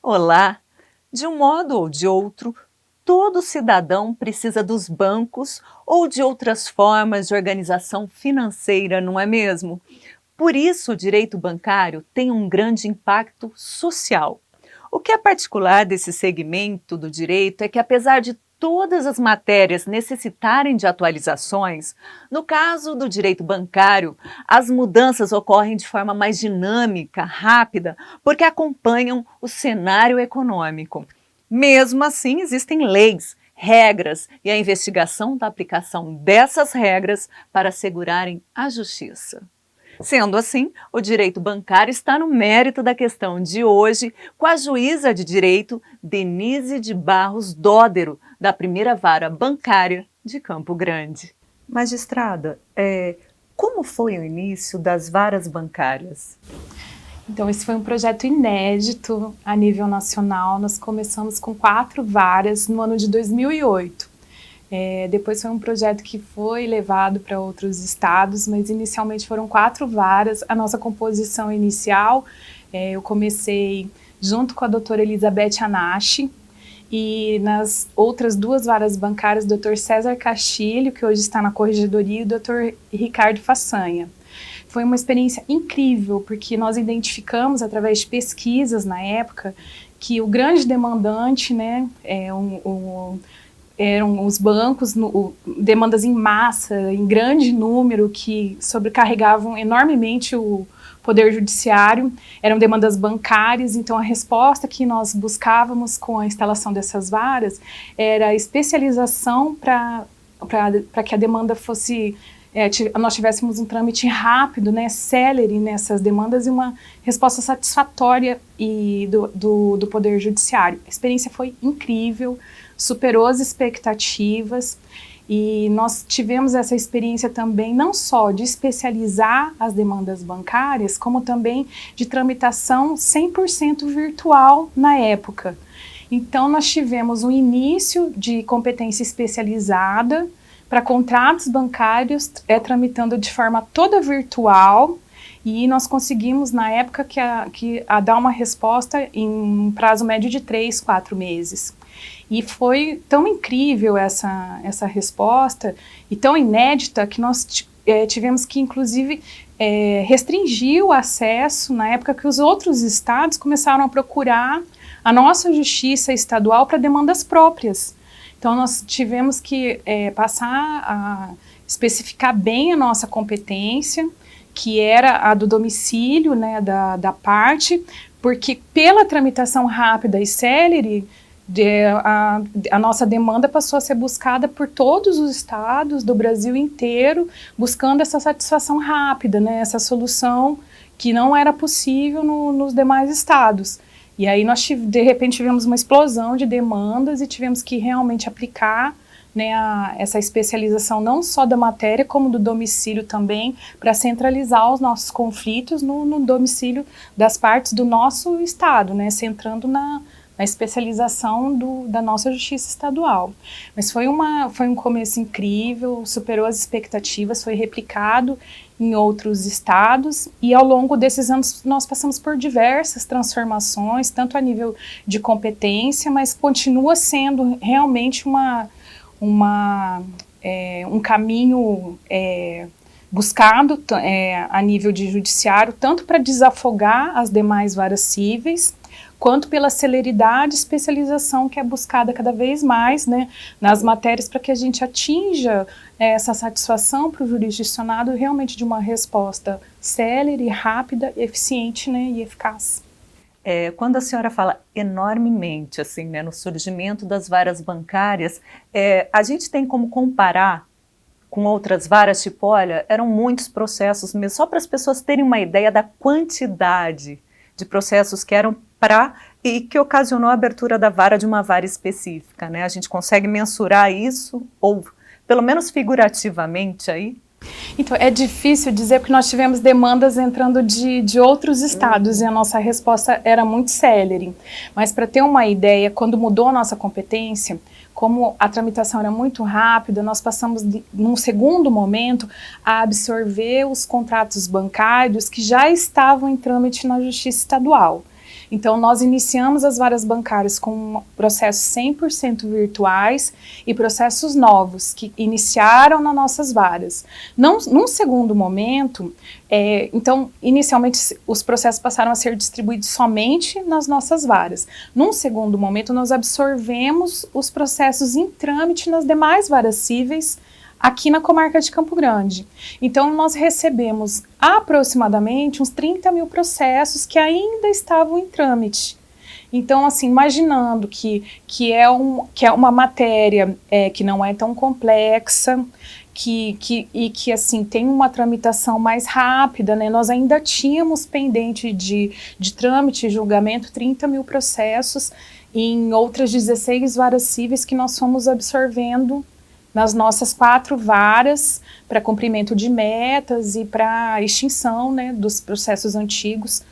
Olá! De um modo ou de outro, todo cidadão precisa dos bancos ou de outras formas de organização financeira, não é mesmo? Por isso, o direito bancário tem um grande impacto social. O que é particular desse segmento do direito é que, apesar de todas as matérias necessitarem de atualizações, no caso do direito bancário, as mudanças ocorrem de forma mais dinâmica, rápida, porque acompanham o cenário econômico. Mesmo assim, existem leis, regras e a investigação da aplicação dessas regras para assegurarem a justiça. Sendo assim, o direito bancário está no mérito da questão de hoje com a juíza de direito Denise de Barros Dódero, da primeira vara bancária de Campo Grande. Magistrada, como foi o início das varas bancárias? Então, esse foi um projeto inédito a nível nacional. Nós começamos com 4 varas no ano de 2008. Depois foi um projeto que foi levado para outros estados, mas inicialmente foram 4 varas. A nossa composição inicial, eu comecei junto com a doutora Elizabeth Anashi, e nas outras 2 varas bancárias, o doutor César Castilho, que hoje está na corregedoria, e o doutor Ricardo Façanha. Foi uma experiência incrível, porque nós identificamos, através de pesquisas na época, que o grande demandante, né, eram os bancos, demandas em massa, em grande número, que sobrecarregavam enormemente o Poder Judiciário, eram demandas bancárias. Então a resposta que nós buscávamos com a instalação dessas varas era a especialização para que a demanda fosse, nós tivéssemos um trâmite rápido, né, célere nessas demandas e uma resposta satisfatória do Poder Judiciário. A experiência foi incrível, superou as expectativas, e nós tivemos essa experiência também não só de especializar as demandas bancárias, como também de tramitação 100% virtual na época. Então nós tivemos um início de competência especializada para contratos bancários, tramitando de forma toda virtual, e nós conseguimos na época a dar uma resposta em um prazo médio de 3, 4 meses. E foi tão incrível essa resposta e tão inédita que nós tivemos que, inclusive, restringir o acesso na época que os outros estados começaram a procurar a nossa justiça estadual para demandas próprias. Então, nós tivemos que passar a especificar bem a nossa competência, que era a do domicílio, né, da parte, porque pela tramitação rápida e célere, a nossa demanda passou a ser buscada por todos os estados do Brasil inteiro, buscando essa satisfação rápida, né, essa solução que não era possível nos demais estados. E aí nós, de repente, tivemos uma explosão de demandas e tivemos que realmente aplicar, né, essa especialização não só da matéria, como do domicílio também, para centralizar os nossos conflitos no domicílio das partes do nosso estado, né, centrando na especialização da nossa justiça estadual. Mas foi um começo incrível, superou as expectativas, foi replicado em outros estados, e ao longo desses anos nós passamos por diversas transformações, tanto a nível de competência, mas continua sendo realmente um caminho buscado a nível de judiciário, tanto para desafogar as demais varas cíveis, quanto pela celeridade e especialização que é buscada cada vez mais, né, nas matérias, para que a gente atinja essa satisfação para o jurisdicionado realmente de uma resposta célere, rápida, eficiente, né, e eficaz. Quando a senhora fala enormemente assim, né, no surgimento das varas bancárias, a gente tem como comparar com outras varas, tipo, olha, eram muitos processos mesmo, só para as pessoas terem uma ideia da quantidade de processos que eram e que ocasionou a abertura da vara de uma vara específica, né? A gente consegue mensurar isso, ou pelo menos figurativamente aí? Então, é difícil dizer porque nós tivemos demandas entrando de outros estados e a nossa resposta era muito célere. Mas para ter uma ideia, quando mudou a nossa competência, como a tramitação era muito rápida, nós passamos, num segundo momento, a absorver os contratos bancários que já estavam em trâmite na Justiça Estadual. Então, nós iniciamos as varas bancárias com processos 100% virtuais e processos novos que iniciaram nas nossas varas. Num segundo momento, então, inicialmente, os processos passaram a ser distribuídos somente nas nossas varas. Num segundo momento, nós absorvemos os processos em trâmite nas demais varas cíveis aqui na comarca de Campo Grande. Então, nós recebemos aproximadamente uns 30 mil processos que ainda estavam em trâmite. Então, assim, imaginando que é uma matéria que não é tão complexa, e que assim, tem uma tramitação mais rápida, né? Nós ainda tínhamos pendente de trâmite e julgamento 30 mil processos em outras 16 varas cíveis que nós fomos absorvendo nas nossas 4 varas para cumprimento de metas e para extinção, né, dos processos antigos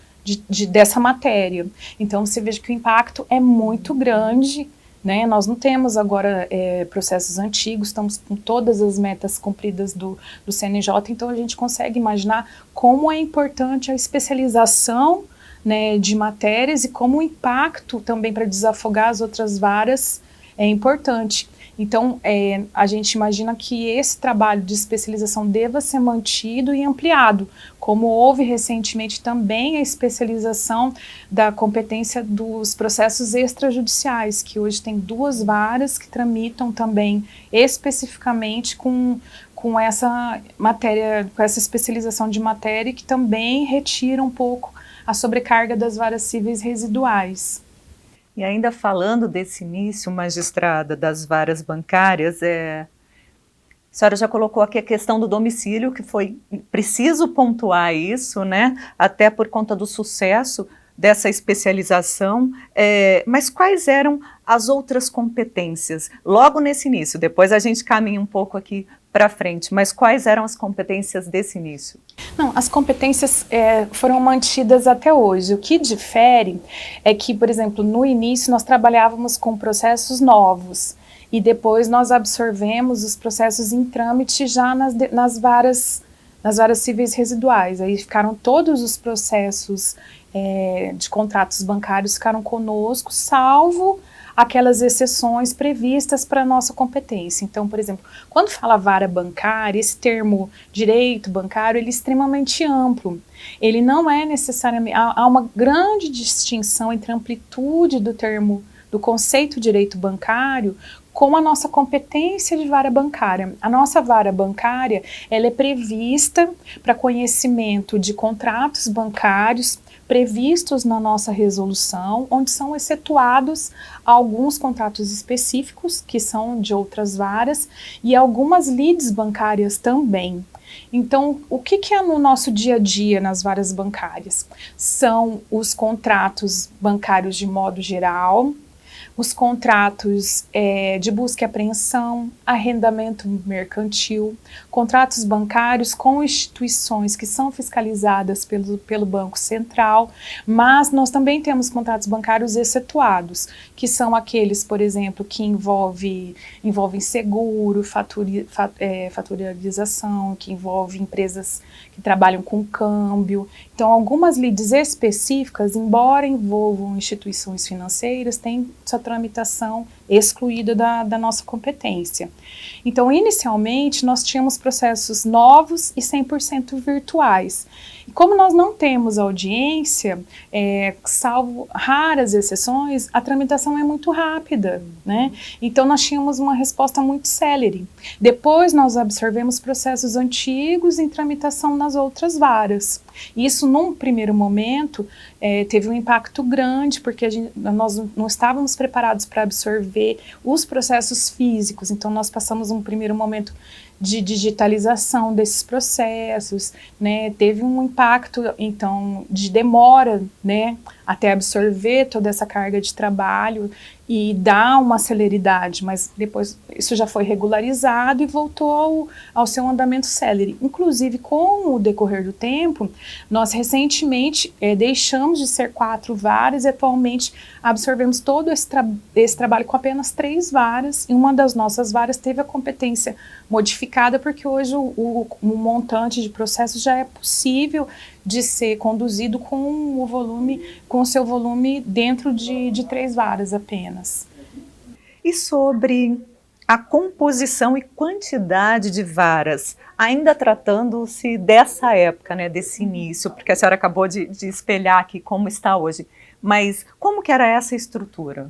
dessa matéria. Então, você veja que o impacto é muito grande, né? Nós não temos agora processos antigos, estamos com todas as metas cumpridas do CNJ, então a gente consegue imaginar como é importante a especialização, né, de matérias e como o impacto também para desafogar as outras varas é importante. Então, a gente imagina que esse trabalho de especialização deva ser mantido e ampliado, como houve recentemente também a especialização da competência dos processos extrajudiciais, que hoje tem 2 varas que tramitam também especificamente com essa matéria, com essa especialização de matéria, que também retira um pouco a sobrecarga das varas cíveis residuais. E ainda falando desse início, magistrada, das varas bancárias, a senhora já colocou aqui a questão do domicílio, que foi preciso pontuar isso, né? Até por conta do sucesso dessa especialização, mas quais eram as outras competências? Logo nesse início, depois a gente caminha um pouco aqui para frente, mas quais eram as competências desse início? Não, as competências foram mantidas até hoje. O que difere é que, por exemplo, no início nós trabalhávamos com processos novos e depois nós absorvemos os processos em trâmite já nas varas cíveis residuais. Aí ficaram todos os processos de contratos bancários ficaram conosco, salvo aquelas exceções previstas para a nossa competência. Então, por exemplo, quando fala vara bancária, esse termo direito bancário, ele é extremamente amplo. Ele não é necessariamente... Há uma grande distinção entre a amplitude do termo, do conceito direito bancário, com a nossa competência de vara bancária. A nossa vara bancária, ela é prevista para conhecimento de contratos bancários previstos na nossa resolução, onde são excetuados alguns contratos específicos, que são de outras varas, e algumas lides bancárias também. Então, o que é no nosso dia a dia nas varas bancárias? São os contratos bancários de modo geral, os contratos de busca e apreensão, arrendamento mercantil, contratos bancários com instituições que são fiscalizadas pelo Banco Central, mas nós também temos contratos bancários excetuados, que são aqueles, por exemplo, que envolvem seguro, fatorialização, que envolvem empresas que trabalham com câmbio. Então, algumas lides específicas, embora envolvam instituições financeiras, têm sua tramitação excluída da nossa competência. Então, inicialmente, nós tínhamos processos novos e 100% virtuais. E como nós não temos audiência, salvo raras exceções, a tramitação é muito rápida, né? Então, nós tínhamos uma resposta muito célere. Depois, nós absorvemos processos antigos em tramitação nas outras varas. Isso, num primeiro momento, teve um impacto grande, porque nós não estávamos preparados para absorver os processos físicos. Então, nós passamos um primeiro momento de digitalização desses processos, né? Teve um impacto, então, de demora, né, até absorver toda essa carga de trabalho e dar uma celeridade, mas depois isso já foi regularizado e voltou ao seu andamento célere. Inclusive, com o decorrer do tempo, nós recentemente deixamos de ser 4 varas e atualmente absorvemos todo esse trabalho com apenas 3 varas, e uma das nossas varas teve a competência modificada porque hoje o montante de processos já é possível de ser conduzido com o seu volume dentro de 3 varas apenas. E sobre a composição e quantidade de varas, ainda tratando-se dessa época, né, desse início, porque a senhora acabou de espelhar aqui como está hoje, mas como que era essa estrutura?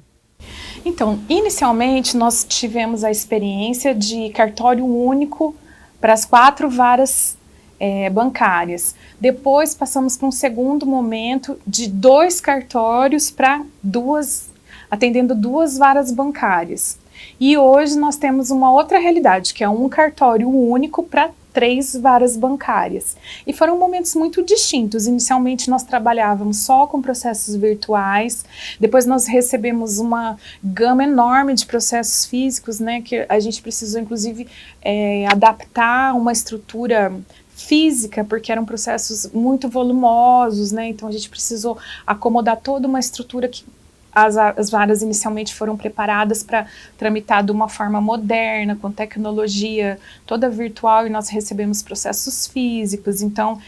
Então, inicialmente nós tivemos a experiência de cartório único para as 4 varas bancárias. Depois passamos para um segundo momento de 2 cartórios para atendendo 2 varas bancárias. E hoje nós temos uma outra realidade, que é um cartório único para 3 varas bancárias. E foram momentos muito distintos. Inicialmente nós trabalhávamos só com processos virtuais, depois nós recebemos uma gama enorme de processos físicos, né, que a gente precisou inclusive adaptar uma estrutura física, porque eram processos muito volumosos, né, então a gente precisou acomodar toda uma estrutura que as varas inicialmente foram preparadas para tramitar de uma forma moderna, com tecnologia toda virtual, e nós recebemos processos físicos, então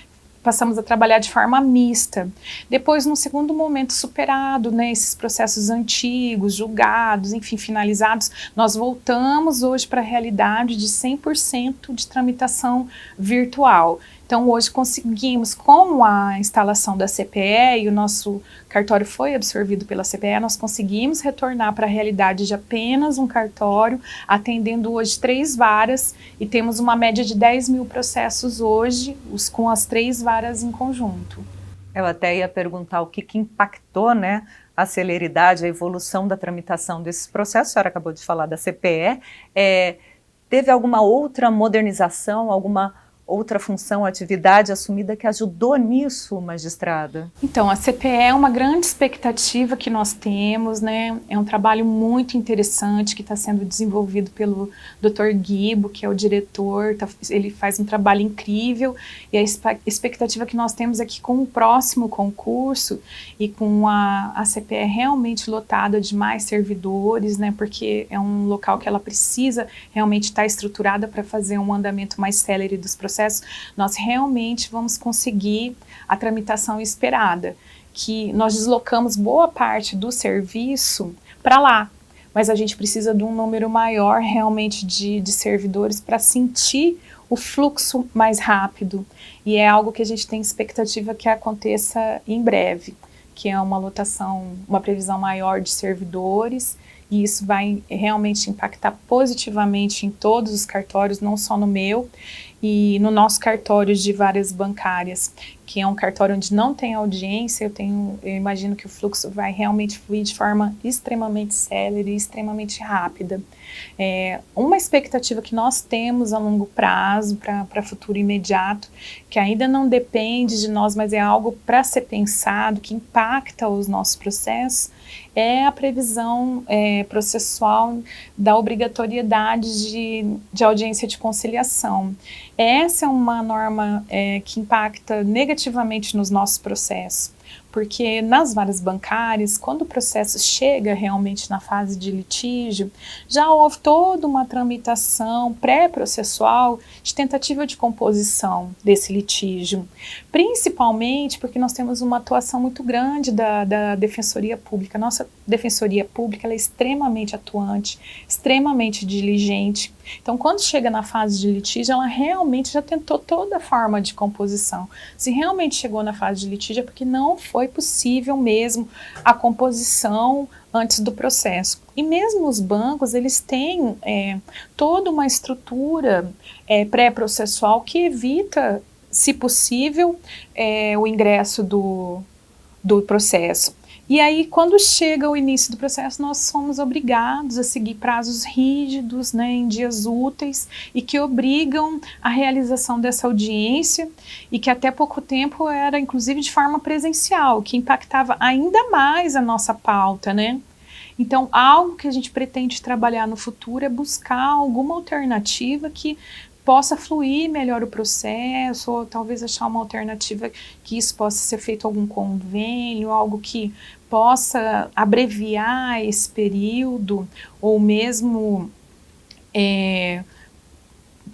passamos a trabalhar de forma mista. Depois, no segundo momento superado, né, esses processos antigos, julgados, enfim, finalizados, nós voltamos hoje para a realidade de 100% de tramitação virtual. Então, hoje conseguimos, com a instalação da CPE, e o nosso cartório foi absorvido pela CPE, nós conseguimos retornar para a realidade de apenas um cartório, atendendo hoje 3 varas, e temos uma média de 10 mil processos hoje, com as 3 varas em conjunto. Eu até ia perguntar o que impactou, né, a celeridade, a evolução da tramitação desses processos. A senhora acabou de falar da CPE. Teve alguma outra modernização, alguma outra função, atividade assumida que ajudou nisso, magistrada? Então, a CPE é uma grande expectativa que nós temos, né? É um trabalho muito interessante que está sendo desenvolvido pelo Dr. Guibo, que é o diretor, ele faz um trabalho incrível, e a expectativa que nós temos é que com o próximo concurso e com a CPE realmente lotada de mais servidores, né? Porque é um local que ela precisa realmente estar estruturada para fazer um andamento mais célere dos processos, nós realmente vamos conseguir a tramitação esperada, que nós deslocamos boa parte do serviço para lá, mas a gente precisa de um número maior realmente de servidores para sentir o fluxo mais rápido, e é algo que a gente tem expectativa que aconteça em breve, que é uma lotação, uma previsão maior de servidores, e isso vai realmente impactar positivamente em todos os cartórios, não só no meu, e no nosso cartório de varas bancárias, que é um cartório onde não tem audiência, eu imagino que o fluxo vai realmente fluir de forma extremamente célere e extremamente rápida. Uma expectativa que nós temos a longo prazo, para futuro imediato, que ainda não depende de nós, mas é algo para ser pensado, que impacta os nossos processos, é a previsão processual da obrigatoriedade de audiência de conciliação. Essa é uma norma que impacta negativamente nos nossos processos, porque nas varas bancárias, quando o processo chega realmente na fase de litígio, já houve toda uma tramitação pré-processual de tentativa de composição desse litígio, principalmente porque nós temos uma atuação muito grande da Defensoria Pública. Nossa Defensoria Pública ela é extremamente atuante, extremamente diligente. Então, quando chega na fase de litígio, ela realmente já tentou toda forma de composição. Se realmente chegou na fase de litígio, é porque não foi possível mesmo a composição antes do processo. E mesmo os bancos, eles têm toda uma estrutura pré-processual que evita, se possível, o ingresso do processo. E aí, quando chega o início do processo, nós somos obrigados a seguir prazos rígidos, né, em dias úteis, e que obrigam a realização dessa audiência, e que até pouco tempo era, inclusive, de forma presencial, que impactava ainda mais a nossa pauta, né? Então, algo que a gente pretende trabalhar no futuro é buscar alguma alternativa que possa fluir melhor o processo, ou talvez achar uma alternativa que isso possa ser feito algum convênio, algo que possa abreviar esse período, ou mesmo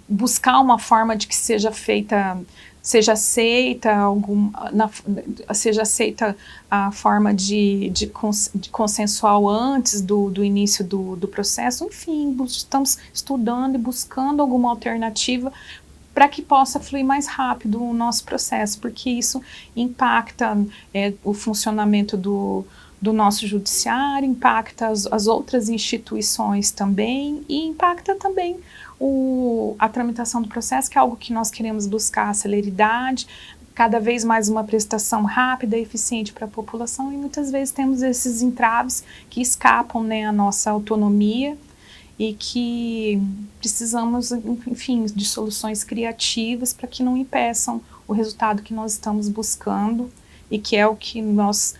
buscar uma forma de que seja feita seja aceita seja aceita a forma de consensual antes do início do processo. Enfim, estamos estudando e buscando alguma alternativa para que possa fluir mais rápido o nosso processo, porque isso impacta o funcionamento do nosso judiciário, impacta as outras instituições também, e impacta também a tramitação do processo, que é algo que nós queremos buscar, a celeridade, cada vez mais uma prestação rápida e eficiente para a população, e muitas vezes temos esses entraves que escapam, né, à nossa autonomia, e que precisamos, enfim, de soluções criativas para que não impeçam o resultado que nós estamos buscando e que é o que nós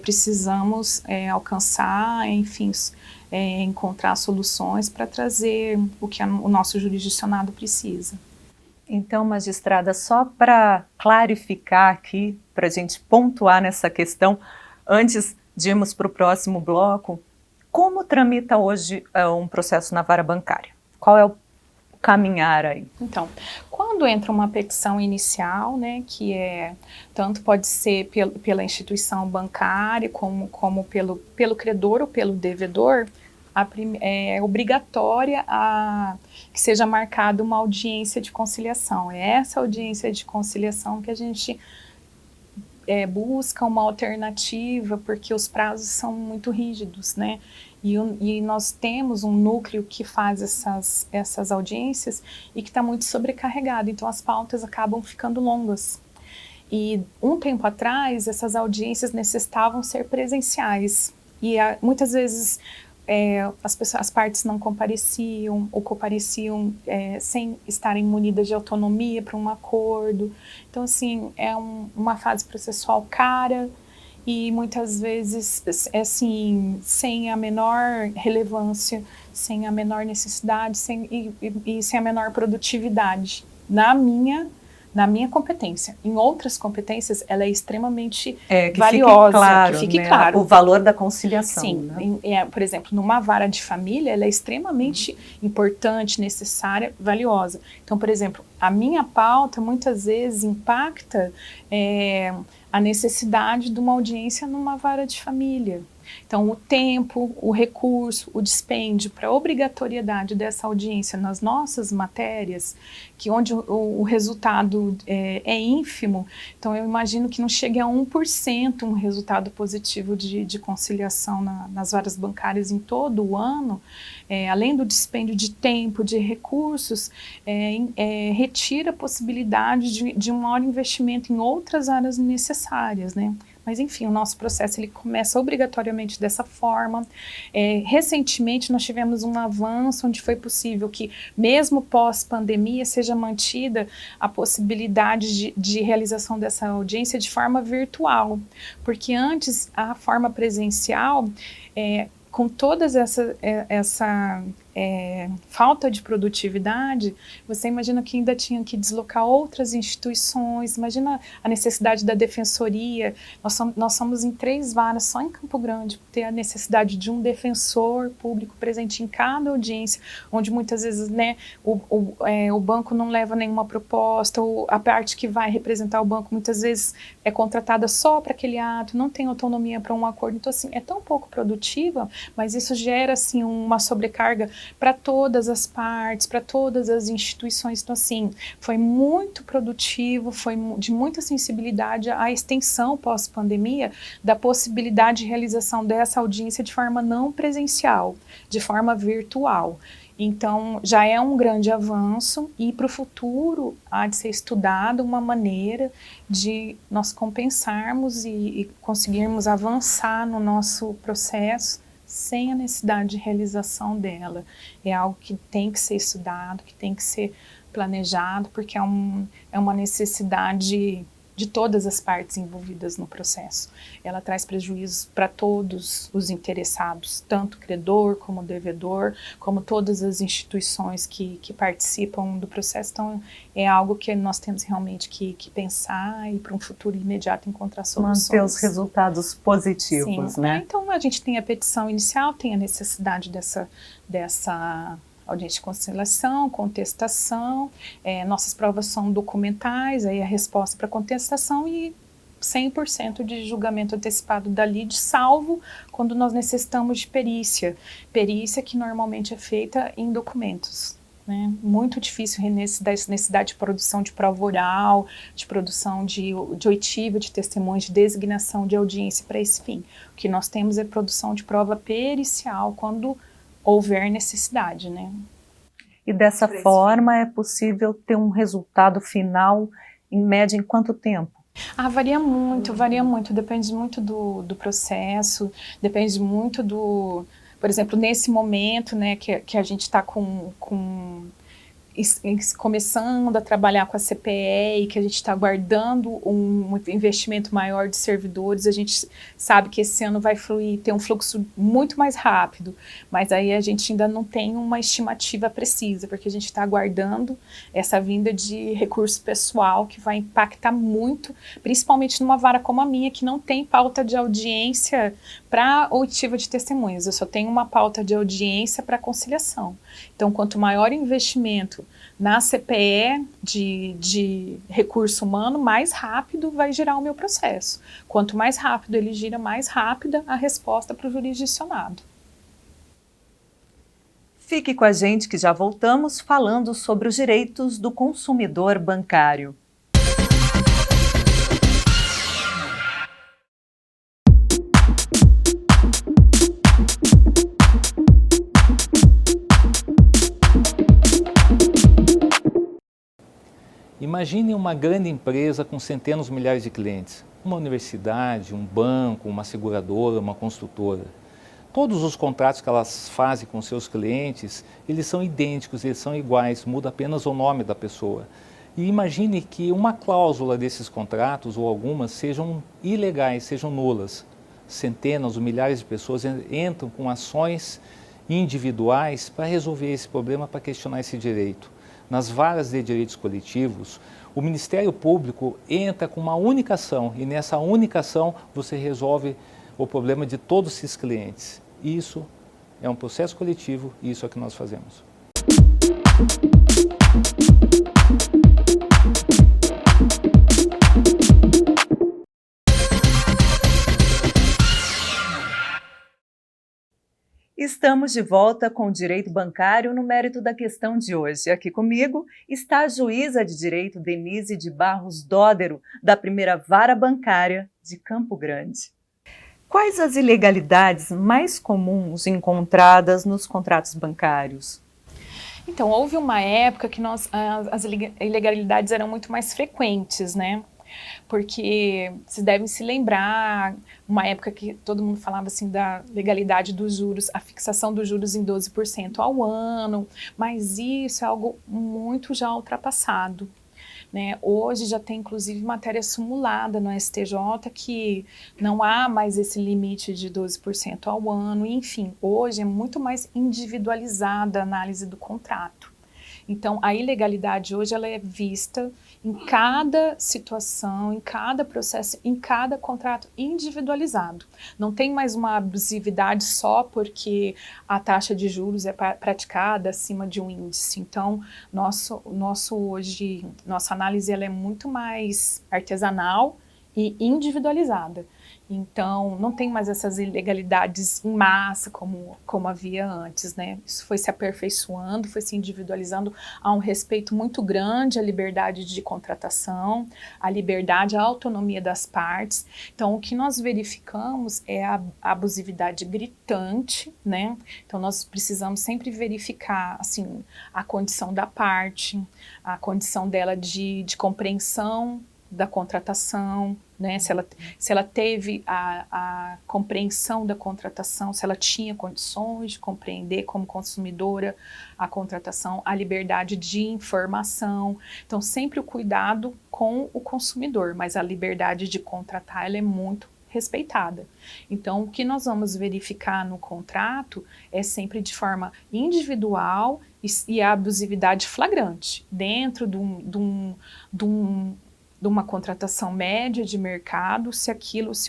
precisamos alcançar, enfim, encontrar soluções para trazer o que o nosso jurisdicionado precisa. Então, magistrada, só para clarificar aqui, para a gente pontuar nessa questão, antes de irmos para o próximo bloco, como tramita hoje um processo na vara bancária? Qual é o caminhar aí? Então, quando entra uma petição inicial, né, que tanto pode ser pela instituição bancária como pelo credor ou pelo devedor, é obrigatória que seja marcada uma audiência de conciliação. É essa audiência de conciliação que a gente busca uma alternativa, porque os prazos são muito rígidos, né? E nós temos um núcleo que faz essas audiências e que está muito sobrecarregado, então as pautas acabam ficando longas. E um tempo atrás, essas audiências necessitavam ser presenciais, e muitas vezes as partes não compareciam ou compareciam sem estarem munidas de autonomia para um acordo. Então, assim, é uma fase processual cara e muitas vezes, assim, sem a menor relevância, sem a menor necessidade e sem a menor produtividade. Na minha competência. Em outras competências, ela é extremamente valiosa. Que fique claro o valor da conciliação. Sim, né? Por exemplo, numa vara de família, ela é extremamente importante, necessária, valiosa. Então, por exemplo, a minha pauta muitas vezes impacta a necessidade de uma audiência numa vara de família. Então, o tempo, o recurso, o dispêndio para a obrigatoriedade dessa audiência nas nossas matérias, onde o resultado é ínfimo, então eu imagino que não chegue a 1% um resultado positivo de conciliação nas varas bancárias em todo o ano, além do dispêndio de tempo, de recursos, retira a possibilidade de um maior investimento em outras áreas necessárias, né? Mas, enfim, o nosso processo ele começa obrigatoriamente dessa forma. Recentemente, nós tivemos um avanço onde foi possível que, mesmo pós-pandemia, seja mantida a possibilidade de realização dessa audiência de forma virtual. Porque antes, a forma presencial, com toda essa falta de produtividade, você imagina que ainda tinha que deslocar outras instituições, imagina a necessidade da defensoria, nós somos em 3 varas só em Campo Grande, ter a necessidade de um defensor público presente em cada audiência, onde muitas vezes, né, o banco não leva nenhuma proposta, ou a parte que vai representar o banco muitas vezes é contratada só para aquele ato, não tem autonomia para um acordo, então assim, é tão pouco produtiva, mas isso gera assim uma sobrecarga para todas as partes, para todas as instituições. Então, assim, foi muito produtivo, foi de muita sensibilidade a extensão pós-pandemia da possibilidade de realização dessa audiência de forma não presencial, de forma virtual. Então, já é um grande avanço e para o futuro há de ser estudada uma maneira de nós compensarmos e conseguirmos avançar no nosso processo sem a necessidade de realização dela. É algo que tem que ser estudado, que tem que ser planejado, porque é uma necessidade de todas as partes envolvidas no processo. Ela traz prejuízos para todos os interessados, tanto o credor como o devedor, como todas as instituições que participam do processo. Então, é algo que nós temos realmente que pensar e para um futuro imediato encontrar soluções. Manter os resultados positivos, sim, né? Então, a gente tem a petição inicial, tem a necessidade dessa audiência de conciliação, contestação, nossas provas são documentais, aí a resposta para contestação e 100% de julgamento antecipado da lide, salvo quando nós necessitamos de perícia. Perícia que normalmente é feita em documentos. Né? Muito difícil necessidade de produção de prova oral, de produção de oitiva, de testemunhos, de designação de audiência para esse fim. O que nós temos é produção de prova pericial quando houver necessidade. Né? E dessa forma é possível ter um resultado final, em média, em quanto tempo? Varia muito, depende muito do processo, depende muito do... Por exemplo, nesse momento, né, que a gente está começando a trabalhar com a CPE e que a gente está aguardando um investimento maior de servidores, a gente sabe que esse ano vai ter um fluxo muito mais rápido, mas aí a gente ainda não tem uma estimativa precisa, porque a gente está aguardando essa vinda de recurso pessoal que vai impactar muito, principalmente numa vara como a minha, que não tem pauta de audiência para oitiva de testemunhas, eu só tenho uma pauta de audiência para conciliação. Então, quanto maior o investimento na CPE de recurso humano, mais rápido vai girar o meu processo. Quanto mais rápido ele gira, mais rápida a resposta para o jurisdicionado. Fique com a gente que já voltamos falando sobre os direitos do consumidor bancário. Imagine uma grande empresa com centenas de milhares de clientes, uma universidade, um banco, uma seguradora, uma construtora. Todos os contratos que elas fazem com seus clientes, eles são idênticos, eles são iguais, muda apenas o nome da pessoa. E imagine que uma cláusula desses contratos, ou algumas, sejam ilegais, sejam nulas. Centenas ou milhares de pessoas entram com ações individuais para resolver esse problema, para questionar esse direito. Nas varas de direitos coletivos, o Ministério Público entra com uma única ação e nessa única ação você resolve o problema de todos esses clientes. Isso é um processo coletivo e isso é o que nós fazemos. Estamos de volta com o Direito Bancário no mérito da questão de hoje. Aqui comigo está a juíza de direito Denise de Barros Dódero, da primeira Vara Bancária de Campo Grande. Quais as ilegalidades mais comuns encontradas nos contratos bancários? Então, houve uma época que as ilegalidades eram muito mais frequentes, né? Porque vocês devem se lembrar, uma época que todo mundo falava assim da legalidade dos juros, a fixação dos juros em 12% ao ano, mas isso é algo muito já ultrapassado. Né? Hoje já tem inclusive matéria simulada no STJ que não há mais esse limite de 12% ao ano, enfim, hoje é muito mais individualizada a análise do contrato. Então, a ilegalidade hoje ela é vista em cada situação, em cada processo, em cada contrato individualizado. Não tem mais uma abusividade só porque a taxa de juros é praticada acima de um índice. Então, nossa análise ela é muito mais artesanal e individualizada. Então, não tem mais essas ilegalidades em massa como havia antes, né? Isso foi se aperfeiçoando, foi se individualizando. Há um respeito muito grande à liberdade de contratação, à liberdade, à autonomia das partes. Então, o que nós verificamos é a abusividade gritante, né? Então, nós precisamos sempre verificar, assim, a condição da parte, a condição dela de compreensão da contratação, né? Se ela teve a compreensão da contratação, se ela tinha condições de compreender como consumidora a contratação, a liberdade de informação. Então, sempre o cuidado com o consumidor, mas a liberdade de contratar ela é muito respeitada. Então, o que nós vamos verificar no contrato é sempre de forma individual e a abusividade flagrante, dentro de uma contratação média de mercado, se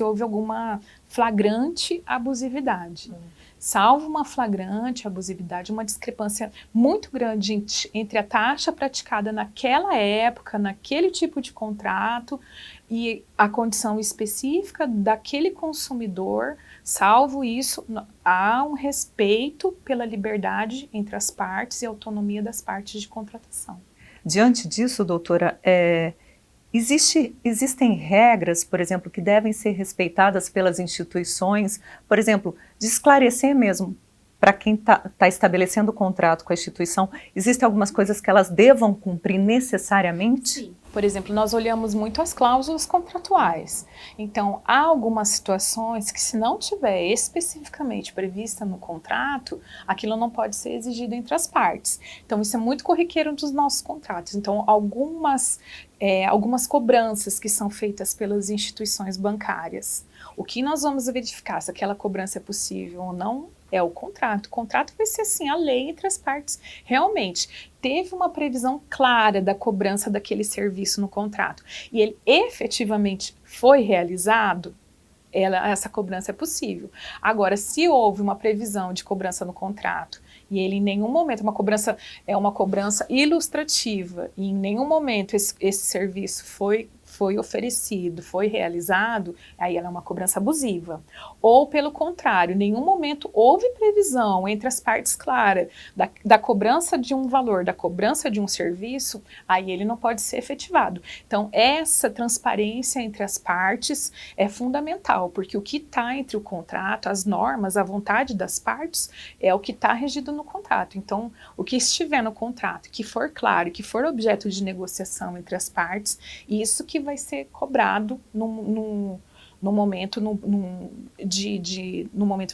houve alguma flagrante abusividade. Salvo uma flagrante abusividade, uma discrepância muito grande entre a taxa praticada naquela época, naquele tipo de contrato e a condição específica daquele consumidor, salvo isso, há um respeito pela liberdade entre as partes e autonomia das partes de contratação. Diante disso, doutora, existem regras, por exemplo, que devem ser respeitadas pelas instituições, por exemplo, de esclarecer mesmo para quem está estabelecendo o contrato com a instituição, existem algumas coisas que elas devam cumprir necessariamente? Sim. Por exemplo, nós olhamos muito as cláusulas contratuais. Então, há algumas situações que, se não tiver especificamente prevista no contrato, aquilo não pode ser exigido entre as partes. Então, isso é muito corriqueiro dos nossos contratos. Então, algumas cobranças que são feitas pelas instituições bancárias. O que nós vamos verificar se aquela cobrança é possível ou não é o contrato. O contrato vai ser assim, a lei entre as partes. Realmente, teve uma previsão clara da cobrança daquele serviço no contrato e ele efetivamente foi realizado, essa cobrança é possível. Agora, se houve uma previsão de cobrança no contrato e ele em nenhum momento, é uma cobrança ilustrativa e em nenhum momento esse serviço foi oferecido, foi realizado, aí ela é uma cobrança abusiva. Ou, pelo contrário, em nenhum momento houve previsão entre as partes claras da cobrança de um valor, da cobrança de um serviço, aí ele não pode ser efetivado. Então, essa transparência entre as partes é fundamental, porque o que está entre o contrato, as normas, a vontade das partes, é o que está regido no contrato. Então, o que estiver no contrato, que for claro, que for objeto de negociação entre as partes, isso que vai ser cobrado no momento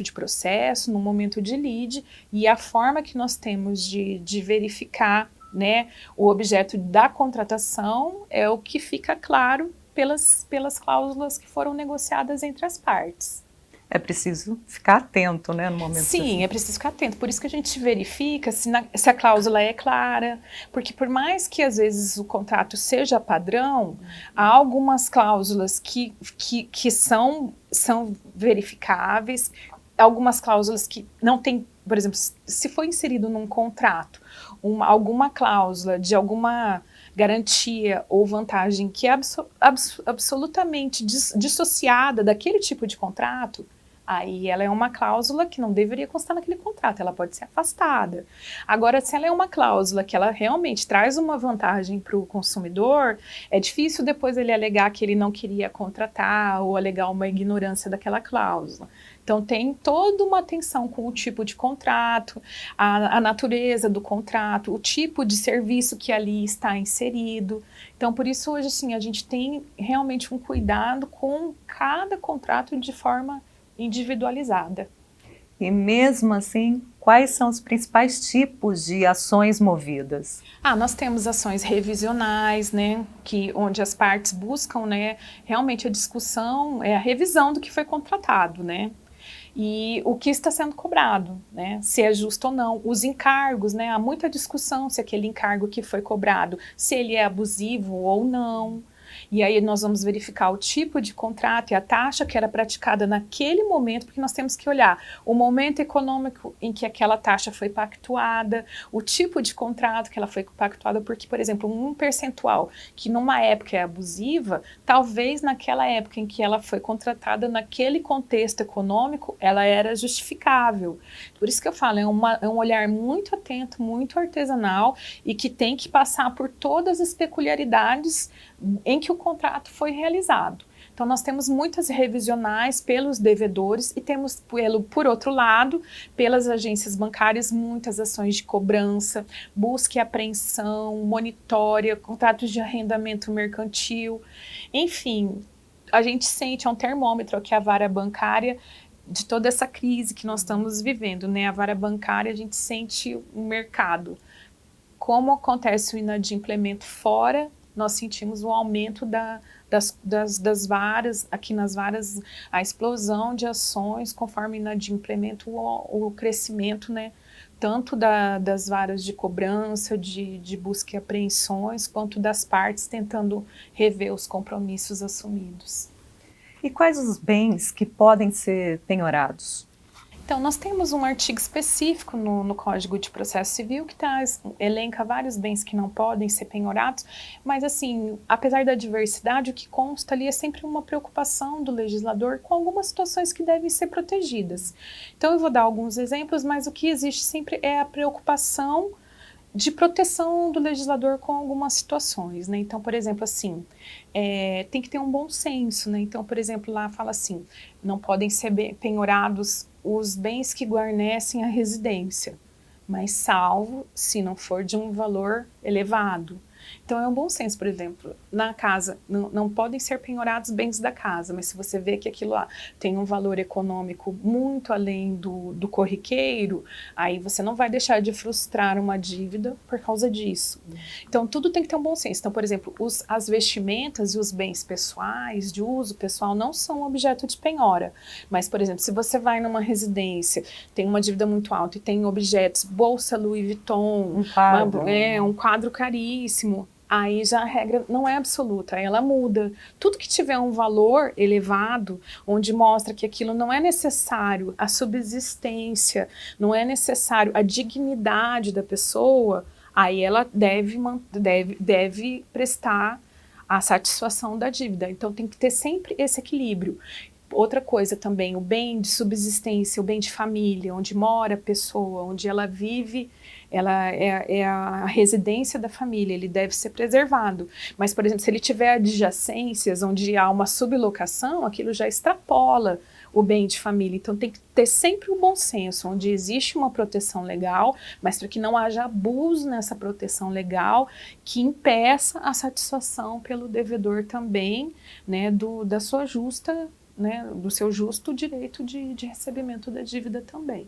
de processo, no momento de lide, e a forma que nós temos de verificar, né, o objeto da contratação é o que fica claro pelas cláusulas que foram negociadas entre as partes. É preciso ficar atento, né, no momento. Sim, é preciso ficar atento. Por isso que a gente verifica se a cláusula é clara, porque por mais que às vezes o contrato seja padrão, há algumas cláusulas que são verificáveis, algumas cláusulas que não tem, por exemplo, se foi inserido num contrato alguma cláusula de alguma garantia ou vantagem que é absolutamente dissociada daquele tipo de contrato, aí ela é uma cláusula que não deveria constar naquele contrato, ela pode ser afastada. Agora, se ela é uma cláusula que ela realmente traz uma vantagem para o consumidor, é difícil depois ele alegar que ele não queria contratar ou alegar uma ignorância daquela cláusula. Então, tem toda uma atenção com o tipo de contrato, a natureza do contrato, o tipo de serviço que ali está inserido. Então, por isso, hoje, assim, a gente tem realmente um cuidado com cada contrato de forma individualizada. E mesmo assim, quais são os principais tipos de ações movidas? Nós temos ações revisionais, né, onde as partes buscam, né, realmente a discussão, a revisão do que foi contratado, né, e o que está sendo cobrado, né, se é justo ou não. Os encargos, né, há muita discussão se aquele encargo que foi cobrado, se ele é abusivo ou não. E aí nós vamos verificar o tipo de contrato e a taxa que era praticada naquele momento, porque nós temos que olhar o momento econômico em que aquela taxa foi pactuada, o tipo de contrato que ela foi pactuada, porque, por exemplo, um percentual que numa época é abusiva, talvez naquela época em que ela foi contratada, naquele contexto econômico, ela era justificável. Por isso que eu falo, é um olhar muito atento, muito artesanal e que tem que passar por todas as peculiaridades em que o contrato foi realizado. Então, nós temos muitas revisionais pelos devedores e temos, por outro lado, pelas agências bancárias, muitas ações de cobrança, busca e apreensão, monitória, contratos de arrendamento mercantil. Enfim, a gente sente, é um termômetro aqui a vara bancária de toda essa crise que nós estamos vivendo, né? A vara bancária, a gente sente o mercado. Como acontece o inadimplemento fora, nós sentimos o aumento das varas, aqui nas varas, a explosão de ações conforme inadimplemento, o crescimento, né, tanto das varas de cobrança, de busca e apreensões, quanto das partes tentando rever os compromissos assumidos. E quais os bens que podem ser penhorados? Então, nós temos um artigo específico no Código de Processo Civil que elenca vários bens que não podem ser penhorados, mas assim, apesar da diversidade, o que consta ali é sempre uma preocupação do legislador com algumas situações que devem ser protegidas. Então, eu vou dar alguns exemplos, mas o que existe sempre é a preocupação de proteção do legislador com algumas situações, né? Então, por exemplo, assim, tem que ter um bom senso, né? Então, por exemplo, lá fala assim, não podem ser penhorados os bens que guarnecem a residência, mas salvo se não for de um valor elevado. Então, é um bom senso, por exemplo, na casa, não podem ser penhorados bens da casa, mas se você vê que aquilo lá tem um valor econômico muito além do corriqueiro, aí você não vai deixar de frustrar uma dívida por causa disso. Então, tudo tem que ter um bom senso. Então, por exemplo, as vestimentas e os bens pessoais, de uso pessoal, não são objeto de penhora. Mas, por exemplo, se você vai numa residência, tem uma dívida muito alta e tem objetos, bolsa Louis Vuitton, um quadro caríssimo, aí já a regra não é absoluta, aí ela muda. Tudo que tiver um valor elevado, onde mostra que aquilo não é necessário, a subsistência, não é necessário a dignidade da pessoa, aí ela deve prestar a satisfação da dívida. Então tem que ter sempre esse equilíbrio. Outra coisa também, o bem de subsistência, o bem de família, onde mora a pessoa, onde ela vive, ela é a residência da família, ele deve ser preservado. Mas, por exemplo, se ele tiver adjacências onde há uma sublocação, aquilo já extrapola o bem de família. Então tem que ter sempre o bom senso, onde existe uma proteção legal, mas para que não haja abuso nessa proteção legal, que impeça a satisfação pelo devedor também, né, da sua justa, né, do seu justo direito de recebimento da dívida também.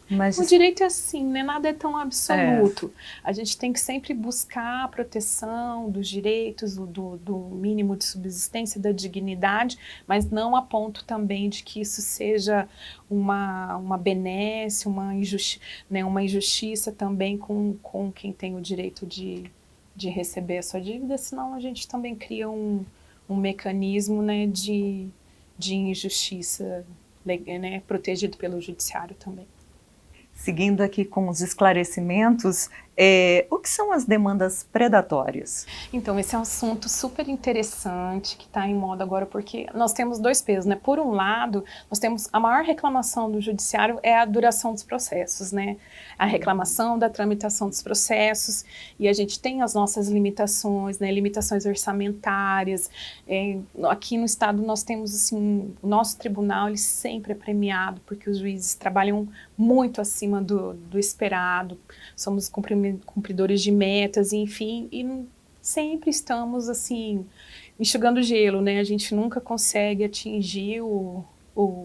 Mas o direito é assim, né? Nada é tão absoluto. A gente tem que sempre buscar a proteção dos direitos, do mínimo de subsistência, da dignidade, mas não a ponto também de que isso seja uma benesse, uma injustiça também com quem tem o direito de receber a sua dívida, senão a gente também cria um mecanismo, né, de injustiça, né, protegido pelo judiciário também. Seguindo aqui com os esclarecimentos, o que são as demandas predatórias? Então, esse é um assunto super interessante que está em moda agora, porque nós temos dois pesos, né? Por um lado, nós temos a maior reclamação do judiciário é a duração dos processos, né? A reclamação da tramitação dos processos, e a gente tem as nossas limitações, né? Limitações orçamentárias. Aqui no estado nós temos, assim, o nosso tribunal, ele sempre é premiado, porque os juízes trabalham muito acima do esperado, somos cumpridores de metas, enfim, e sempre estamos, assim, enxugando gelo, né? A gente nunca consegue atingir o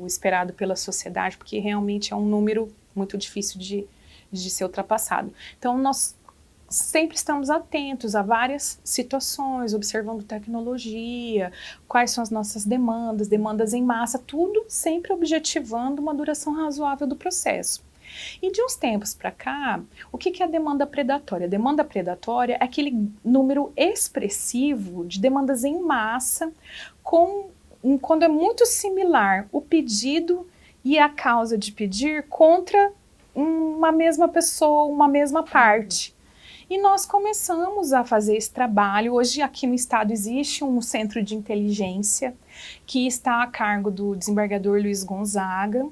esperado pela sociedade, porque realmente é um número muito difícil de ser ultrapassado. Então, nós sempre estamos atentos a várias situações, observando tecnologia, quais são as nossas demandas em massa, tudo sempre objetivando uma duração razoável do processo. E de uns tempos para cá, o que é a demanda predatória? A demanda predatória é aquele número expressivo de demandas em massa, quando é muito similar o pedido e a causa de pedir contra uma mesma pessoa, uma mesma parte. E nós começamos a fazer esse trabalho. Hoje aqui no estado existe um centro de inteligência que está a cargo do desembargador Luiz Gonzaga,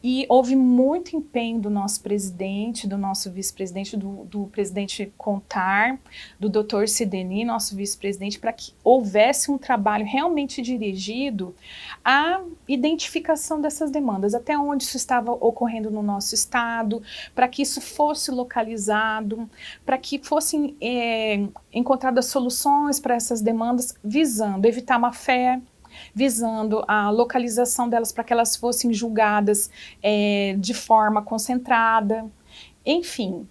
e houve muito empenho do nosso presidente, do nosso vice-presidente, do presidente Contar, do doutor Sideni, nosso vice-presidente, para que houvesse um trabalho realmente dirigido à identificação dessas demandas, até onde isso estava ocorrendo no nosso estado, para que isso fosse localizado, para que fossem encontradas soluções para essas demandas, visando evitar má-fé, visando a localização delas para que elas fossem julgadas de forma concentrada. Enfim,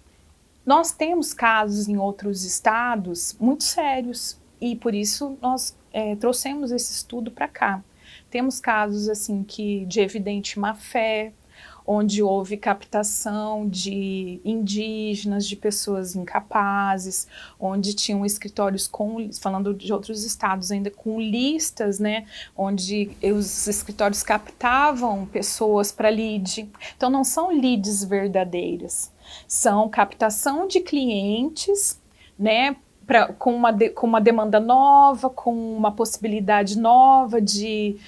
nós temos casos em outros estados muito sérios e por isso nós trouxemos esse estudo para cá. Temos casos assim de evidente má-fé, onde houve captação de indígenas, de pessoas incapazes, onde tinham escritórios falando de outros estados ainda, com listas, né, onde os escritórios captavam pessoas para lead. Então não são leads verdadeiras, são captação de clientes, né, com uma demanda nova, com uma possibilidade nova de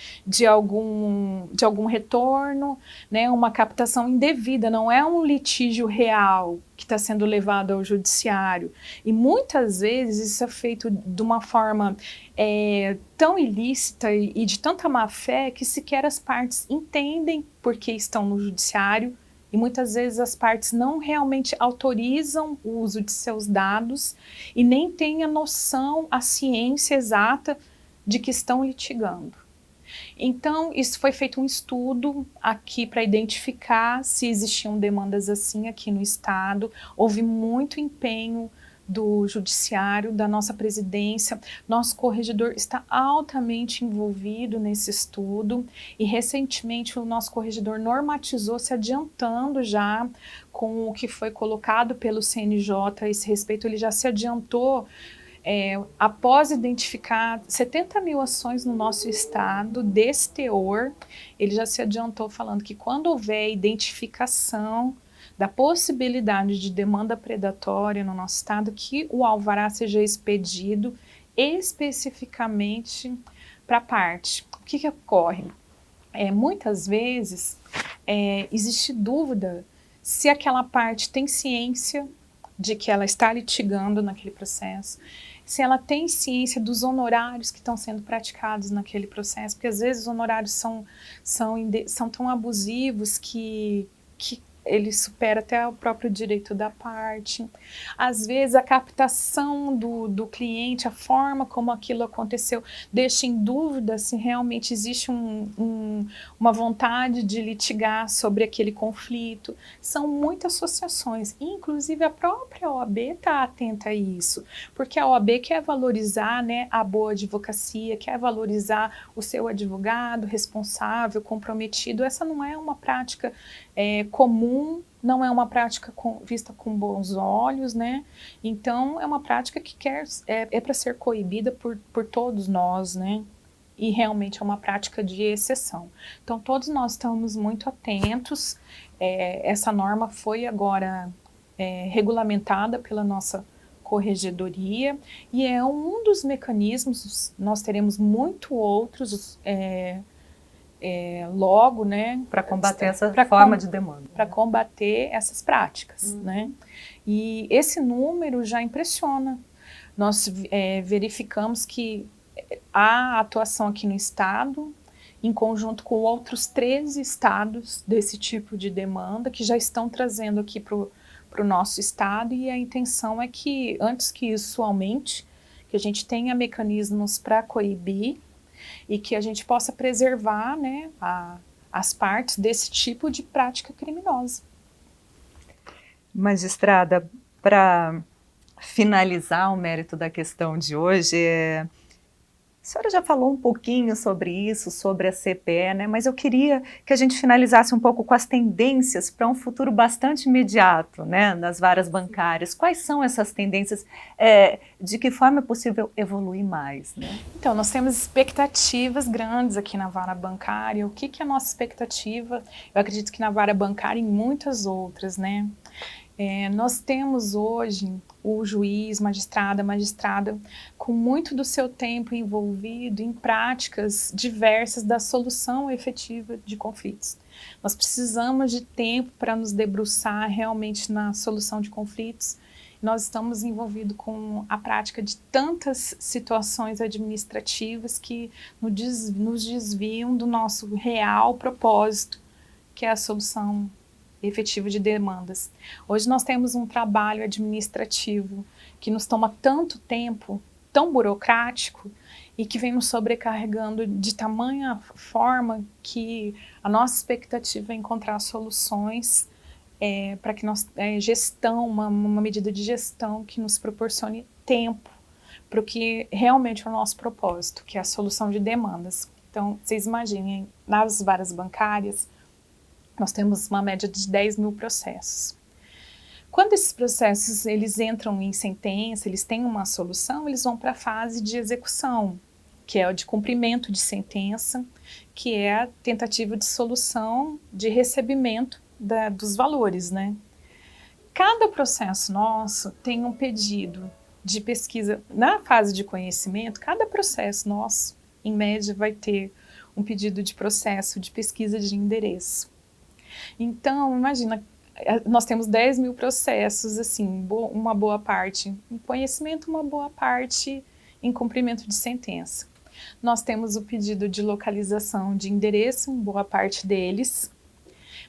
algum retorno, né, uma captação indevida, não é um litígio real que está sendo levado ao judiciário. E muitas vezes isso é feito de uma forma tão ilícita e de tanta má fé que sequer as partes entendem por que estão no judiciário. E muitas vezes as partes não realmente autorizam o uso de seus dados e nem têm a noção, a ciência exata de que estão litigando. Então, isso foi feito um estudo aqui para identificar se existiam demandas assim aqui no estado. Houve muito empenho do judiciário, da nossa presidência. Nosso corregedor está altamente envolvido nesse estudo e recentemente o nosso corregedor normatizou, se adiantando já com o que foi colocado pelo CNJ a esse respeito. Ele já se adiantou, após identificar 70 mil ações no nosso estado desse teor, ele já se adiantou falando que quando houver identificação da possibilidade de demanda predatória no nosso estado, que o alvará seja expedido especificamente para a parte. O que ocorre? Muitas vezes existe dúvida se aquela parte tem ciência de que ela está litigando naquele processo, se ela tem ciência dos honorários que estão sendo praticados naquele processo, porque às vezes os honorários são tão abusivos que ele supera até o próprio direito da parte. Às vezes a captação do cliente, a forma como aquilo aconteceu, deixa em dúvida se realmente existe uma vontade de litigar sobre aquele conflito. São muitas associações, inclusive a própria OAB está atenta a isso, porque a OAB quer valorizar, né, a boa advocacia, quer valorizar o seu advogado responsável, comprometido. Essa não é uma prática comum, não é uma prática vista com bons olhos, né? Então, é uma prática que é para ser coibida por todos nós, né? E realmente é uma prática de exceção. Então, todos nós estamos muito atentos. Essa norma foi agora regulamentada pela nossa corregedoria e é um dos mecanismos, nós teremos muito outros logo, né, para combater essa forma de demanda. Para combater essas práticas, né? E esse número já impressiona. Nós verificamos que há atuação aqui no estado, em conjunto com outros 13 estados desse tipo de demanda, que já estão trazendo aqui para o nosso estado, e a intenção é que, antes que isso aumente, que a gente tenha mecanismos para coibir e que a gente possa preservar, né, as partes desse tipo de prática criminosa. Magistrada, para finalizar o mérito da questão de hoje, a senhora já falou um pouquinho sobre isso, sobre a CPE, né? Mas eu queria que a gente finalizasse um pouco com as tendências para um futuro bastante imediato, né, nas varas bancárias. Quais são essas tendências? De que forma é possível evoluir mais, né? Então, nós temos expectativas grandes aqui na vara bancária. O que é a nossa expectativa? Eu acredito que na vara bancária e em muitas outras, né? Nós temos hoje o juiz, magistrada com muito do seu tempo envolvido em práticas diversas da solução efetiva de conflitos. Nós precisamos de tempo para nos debruçar realmente na solução de conflitos. Nós estamos envolvidos com a prática de tantas situações administrativas que nos desviam do nosso real propósito, que é a solução efetivo de demandas. Hoje nós temos um trabalho administrativo que nos toma tanto tempo, tão burocrático, e que vem nos sobrecarregando de tamanha forma que a nossa expectativa é encontrar soluções para que nós uma medida de gestão que nos proporcione tempo para o que realmente é o nosso propósito, que é a solução de demandas. Então, vocês imaginem, nas varas bancárias, Nós temos uma média de 10 mil processos. Quando esses processos eles entram em sentença, eles têm uma solução, eles vão para a fase de execução, que é o de cumprimento de sentença, que é a tentativa de solução de recebimento dos valores, né? Cada processo nosso tem um pedido de pesquisa. Na fase de conhecimento, cada processo nosso, em média, vai ter um pedido de processo de pesquisa de endereço. Então, imagina, nós temos 10 mil processos, assim, uma boa parte em conhecimento, uma boa parte em cumprimento de sentença. Nós temos o pedido de localização de endereço, boa parte deles.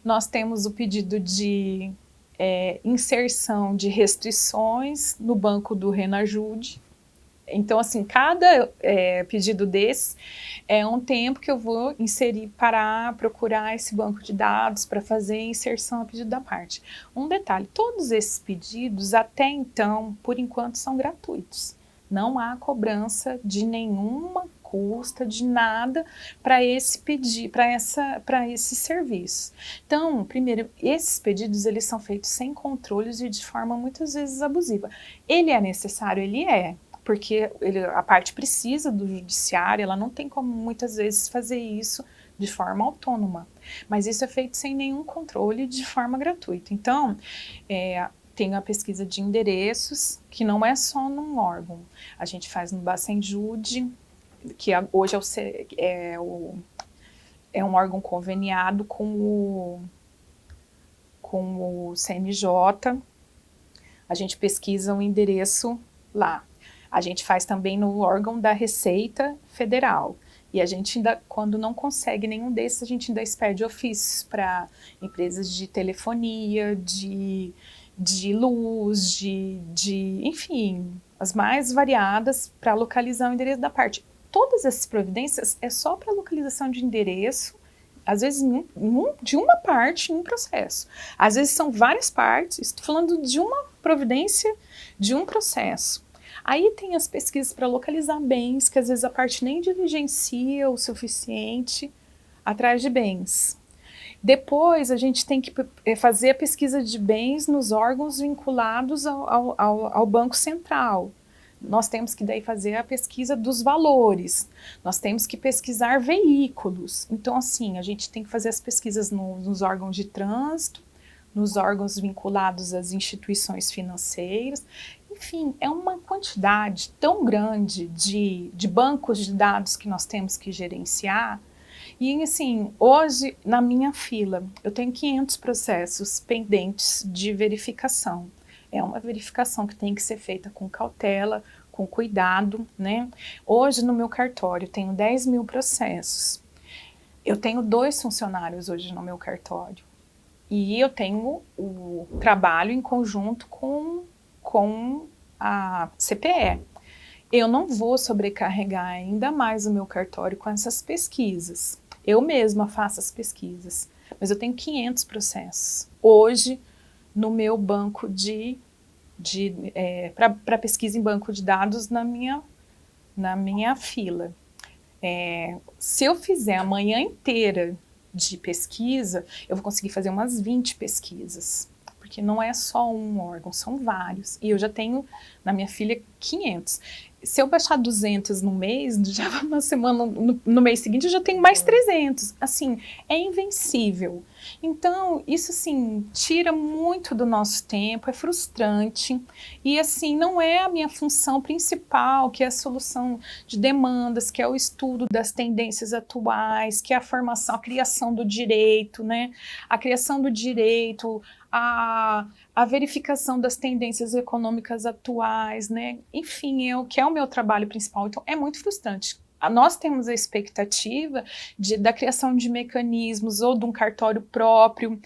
Nós temos o pedido de inserção de restrições no banco do Renajude. Então, assim, cada pedido desse é um tempo que eu vou inserir para procurar esse banco de dados para fazer a inserção a pedido da parte. Um detalhe, todos esses pedidos, até então, por enquanto, são gratuitos. Não há cobrança de nenhuma custa, de nada para esse esse serviço. Então, primeiro, esses pedidos eles são feitos sem controles e de forma muitas vezes abusiva. Ele é necessário? Ele é, porque a parte precisa do judiciário, ela não tem como muitas vezes fazer isso de forma autônoma, mas isso é feito sem nenhum controle de forma gratuita. Então, tem a pesquisa de endereços, que não é só num órgão, a gente faz no Bacenjude, que hoje é um órgão conveniado com o CNJ, a gente pesquisa o endereço lá. A gente faz também no órgão da Receita Federal. E a gente ainda, quando não consegue nenhum desses, a gente ainda expede ofícios para empresas de telefonia, de luz, enfim, as mais variadas para localizar o endereço da parte. Todas essas providências é só para localização de endereço, às vezes de uma parte em um processo. Às vezes são várias partes, estou falando de uma providência de um processo. Aí tem as pesquisas para localizar bens, que às vezes a parte nem diligencia o suficiente atrás de bens. Depois a gente tem que fazer a pesquisa de bens nos órgãos vinculados ao Banco Central. Nós temos que daí fazer a pesquisa dos valores, nós temos que pesquisar veículos. Então, assim, a gente tem que fazer as pesquisas nos órgãos de trânsito, nos órgãos vinculados às instituições financeiras. Enfim, é uma quantidade tão grande de bancos de dados que nós temos que gerenciar. E, assim, hoje, na minha fila, eu tenho 500 processos pendentes de verificação. É uma verificação que tem que ser feita com cautela, com cuidado, né? Hoje, no meu cartório, eu tenho 10 mil processos. Eu tenho 2 funcionários hoje no meu cartório. E eu tenho o trabalho em conjunto com a CPE. Eu não vou sobrecarregar ainda mais o meu cartório com essas pesquisas. Eu mesma faço as pesquisas, mas eu tenho 500 processos. Hoje, no meu banco para pesquisa em banco de dados na minha fila. Se eu fizer a manhã inteira de pesquisa, eu vou conseguir fazer umas 20 pesquisas, porque não é só um órgão, são vários. E eu já tenho, na minha filha, 500. Se eu baixar 200 no mês, já uma semana, no mês seguinte, eu já tenho mais 300. Assim, é invencível. Então, isso, assim, tira muito do nosso tempo, é frustrante. E, assim, não é a minha função principal, que é a solução de demandas, que é o estudo das tendências atuais, que é a formação, a criação do direito, né? A criação do direito, a verificação das tendências econômicas atuais, né? Enfim, que é o meu trabalho principal. Então, é muito frustrante. Nós temos a expectativa da criação de mecanismos ou de um cartório próprio,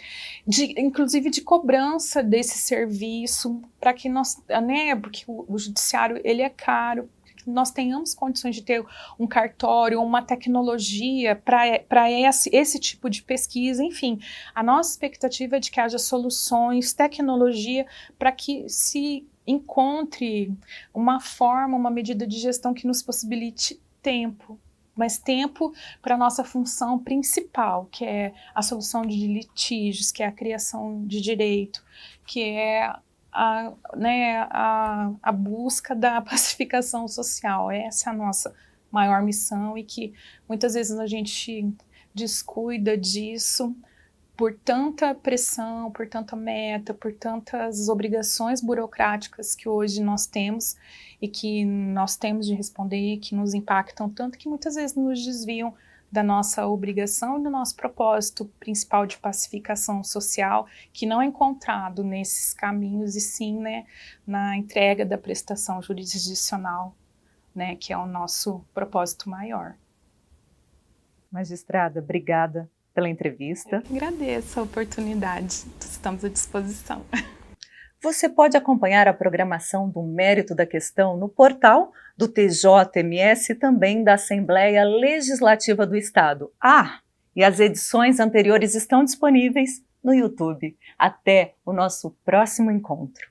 inclusive de cobrança desse serviço, para que nós, né, porque o judiciário ele é caro, que nós tenhamos condições de ter um cartório, uma tecnologia para esse tipo de pesquisa. Enfim, a nossa expectativa é de que haja soluções, tecnologia, para que se encontre uma forma, uma medida de gestão que nos possibilite tempo, mais tempo para a nossa função principal, que é a solução de litígios, que é a criação de direito, que é a busca da pacificação social. Essa é a nossa maior missão e que muitas vezes a gente descuida disso por tanta pressão, por tanta meta, por tantas obrigações burocráticas que hoje nós temos e que nós temos de responder, que nos impactam tanto, que muitas vezes nos desviam da nossa obrigação e do nosso propósito principal de pacificação social, que não é encontrado nesses caminhos, e sim, né, na entrega da prestação jurisdicional, né, que é o nosso propósito maior. Magistrada, obrigada pela entrevista. Eu agradeço a oportunidade, estamos à disposição. Você pode acompanhar a programação do Mérito da Questão no portal do TJMS e também da Assembleia Legislativa do Estado. E as edições anteriores estão disponíveis no YouTube. Até o nosso próximo encontro.